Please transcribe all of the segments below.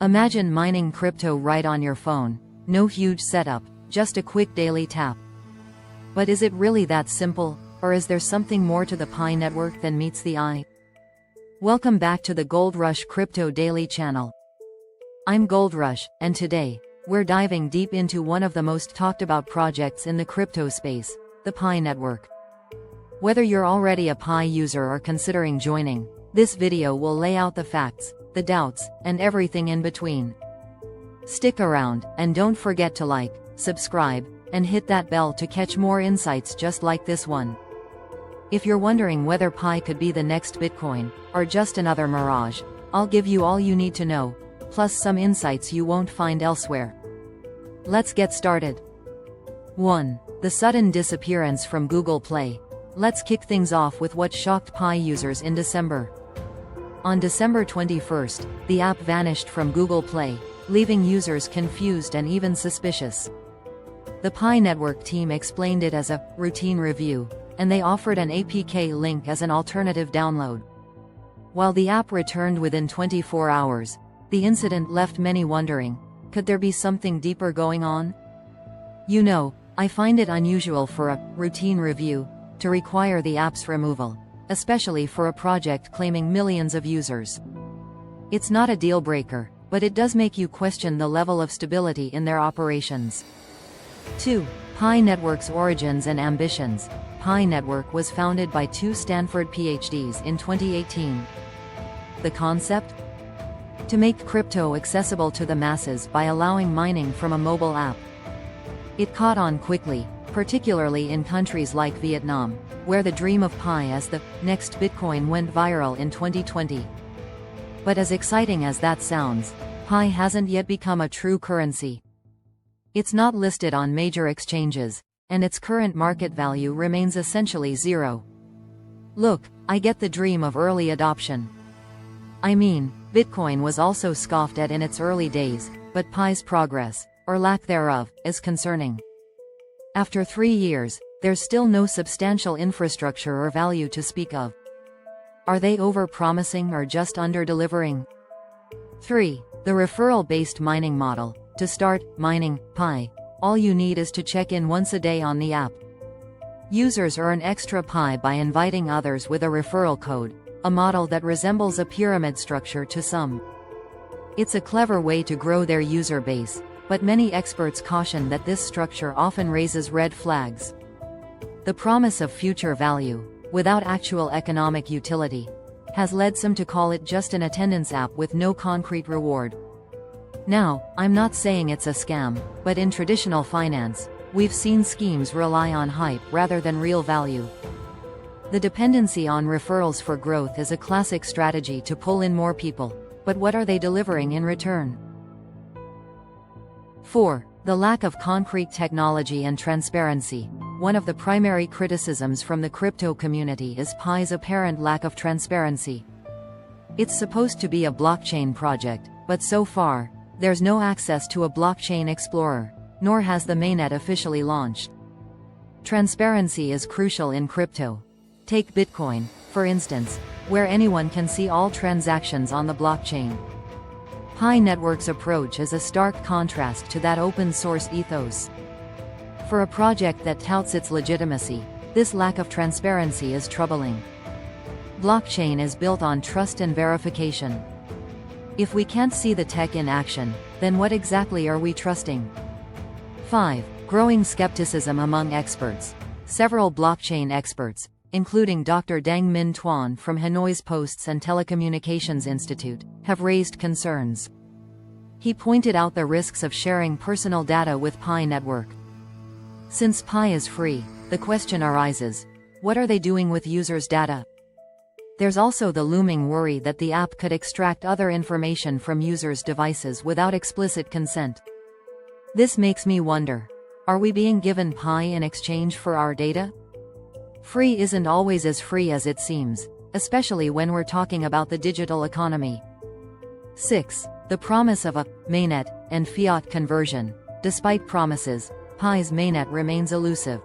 Imagine mining crypto right on your phone. No huge setup, just a quick daily tap. But is it really that simple, or is there something more to the Pi network than meets the eye? Welcome back to the Gold Rush Crypto Daily channel. I'm Gold Rush, and today, we're diving deep into one of the most talked about projects in the crypto space, the Pi network. Whether you're already a Pi user or considering joining, this video will lay out the facts, the doubts, and everything in between. Stick around, and don't forget to like, subscribe, and hit that bell to catch more insights just like this one. If you're wondering whether Pi could be the next Bitcoin, or just another mirage, I'll give you all you need to know, plus some insights you won't find elsewhere. Let's get started. 1. The sudden disappearance from Google Play. Let's kick things off with what shocked Pi users in December. On December 21st, the app vanished from Google Play, leaving users confused and even suspicious. The Pi network team explained it as a routine review, and they offered an APK link as an alternative download. While the app returned within 24 hours, the incident left many wondering, could there be something deeper going on? You know, I find it unusual for a routine review to require the app's removal, especially for a project claiming millions of users. It's not a deal breaker, but it does make you question the level of stability in their operations. 2. Pi Network's origins and ambitions. Pi Network was founded by two Stanford PhDs in 2018. The concept? To make crypto accessible to the masses by allowing mining from a mobile app. It caught on quickly, particularly in countries like Vietnam, where the dream of Pi as the next Bitcoin went viral in 2020. But as exciting as that sounds, Pi hasn't yet become a true currency. It's not listed on major exchanges, and its current market value remains essentially zero. Look, I get the dream of early adoption. I mean, Bitcoin was also scoffed at in its early days, but Pi's progress, or lack thereof, is concerning. After 3 years, there's still no substantial infrastructure or value to speak of. Are they over-promising or just under-delivering? 3. The referral-based mining model. To start mining Pi, all you need is to check in once a day on the app. Users earn extra Pi by inviting others with a referral code, a model that resembles a pyramid structure to some. It's a clever way to grow their user base, but many experts caution that this structure often raises red flags. The promise of future value, without actual economic utility, has led some to call it just an attendance app with no concrete reward. Now, I'm not saying it's a scam, but in traditional finance, we've seen schemes rely on hype rather than real value. The dependency on referrals for growth is a classic strategy to pull in more people, but what are they delivering in return? 4. The lack of concrete technology and transparency. One of the primary criticisms from the crypto community is Pi's apparent lack of transparency. It's supposed to be a blockchain project, but so far, there's no access to a blockchain explorer, nor has the Mainnet officially launched. Transparency is crucial in crypto. Take Bitcoin, for instance, where anyone can see all transactions on the blockchain. Pi Network's approach is a stark contrast to that open-source ethos. For a project that touts its legitimacy, this lack of transparency is troubling. Blockchain is built on trust and verification. If we can't see the tech in action, then what exactly are we trusting? 5. Growing skepticism among experts. Several blockchain experts, including Dr. Deng Min Tuan from Hanoi's Posts and Telecommunications Institute, have raised concerns. He pointed out the risks of sharing personal data with Pi Network. Since Pi is free, the question arises, what are they doing with users' data? There's also the looming worry that the app could extract other information from users' devices without explicit consent. This makes me wonder, are we being given Pi in exchange for our data? Free isn't always as free as it seems, especially when we're talking about the digital economy. 6. The promise of a Mainnet and fiat conversion. Despite promises, Pi's Mainnet remains elusive.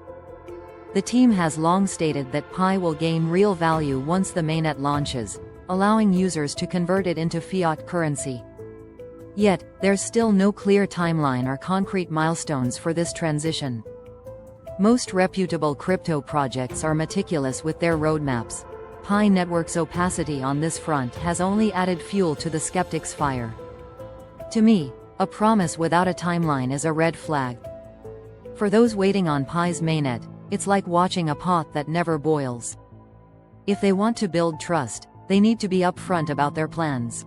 The team has long stated that Pi will gain real value once the Mainnet launches, allowing users to convert it into fiat currency. Yet, there's still no clear timeline or concrete milestones for this transition. Most reputable crypto projects are meticulous with their roadmaps. Pi Network's opacity on this front has only added fuel to the skeptics' fire. To me, a promise without a timeline is a red flag. For those waiting on Pi's mainnet, it's like watching a pot that never boils. If they want to build trust, they need to be upfront about their plans.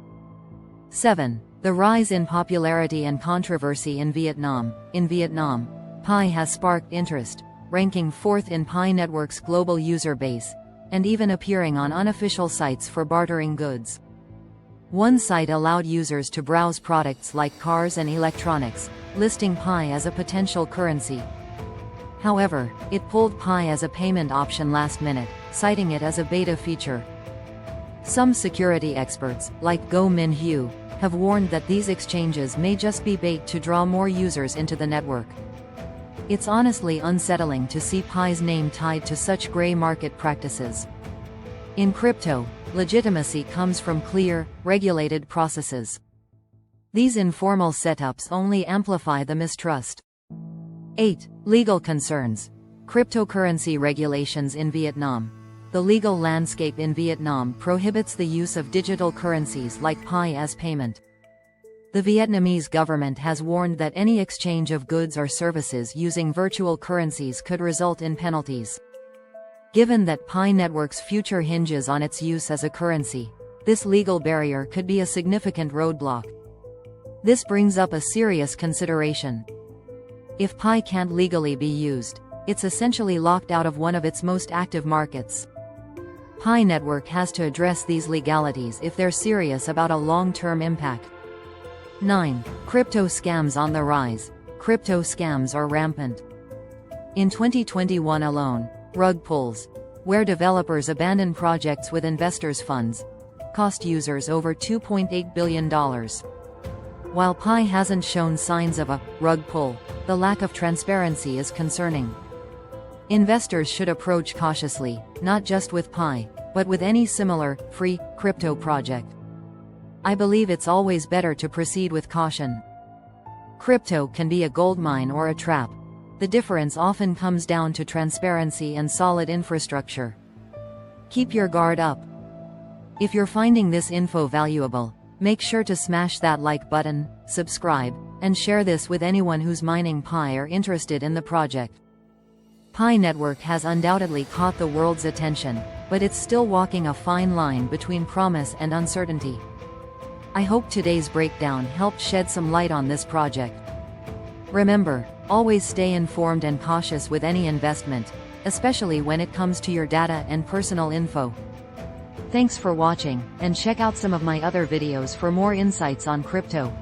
7. The rise in popularity and controversy in Vietnam. In Vietnam, Pi has sparked interest, ranking 4th in Pi Network's global user base, and even appearing on unofficial sites for bartering goods. One site allowed users to browse products like cars and electronics, listing Pi as a potential currency. However, it pulled Pi as a payment option last minute, citing it as a beta feature. Some security experts, like Go Min Hyu, have warned that these exchanges may just be bait to draw more users into the network. It's honestly unsettling to see Pi's name tied to such gray market practices. In crypto, legitimacy comes from clear, regulated processes. These informal setups only amplify the mistrust. 8. Legal concerns. Cryptocurrency regulations in Vietnam. The legal landscape in Vietnam prohibits the use of digital currencies like Pi as payment. The Vietnamese government has warned that any exchange of goods or services using virtual currencies could result in penalties. Given that Pi Network's future hinges on its use as a currency, this legal barrier could be a significant roadblock. This brings up a serious consideration. If Pi can't legally be used, it's essentially locked out of one of its most active markets. Pi Network has to address these legalities if they're serious about a long-term impact. 9. Crypto scams on the rise. Crypto scams are rampant. In 2021 alone, rug pulls, where developers abandon projects with investors' funds, cost users over $2.8 billion. While Pi hasn't shown signs of a rug pull, the lack of transparency is concerning. Investors should approach cautiously, not just with Pi, but with any similar, free, crypto project. I believe it's always better to proceed with caution. Crypto can be a goldmine or a trap. The difference often comes down to transparency and solid infrastructure. Keep your guard up. If you're finding this info valuable, make sure to smash that like button, subscribe, and share this with anyone who's mining Pi or interested in the project. Pi Network has undoubtedly caught the world's attention, but it's still walking a fine line between promise and uncertainty. I hope today's breakdown helped shed some light on this project. Remember, always stay informed and cautious with any investment, especially when it comes to your data and personal info. Thanks for watching, and check out some of my other videos for more insights on crypto.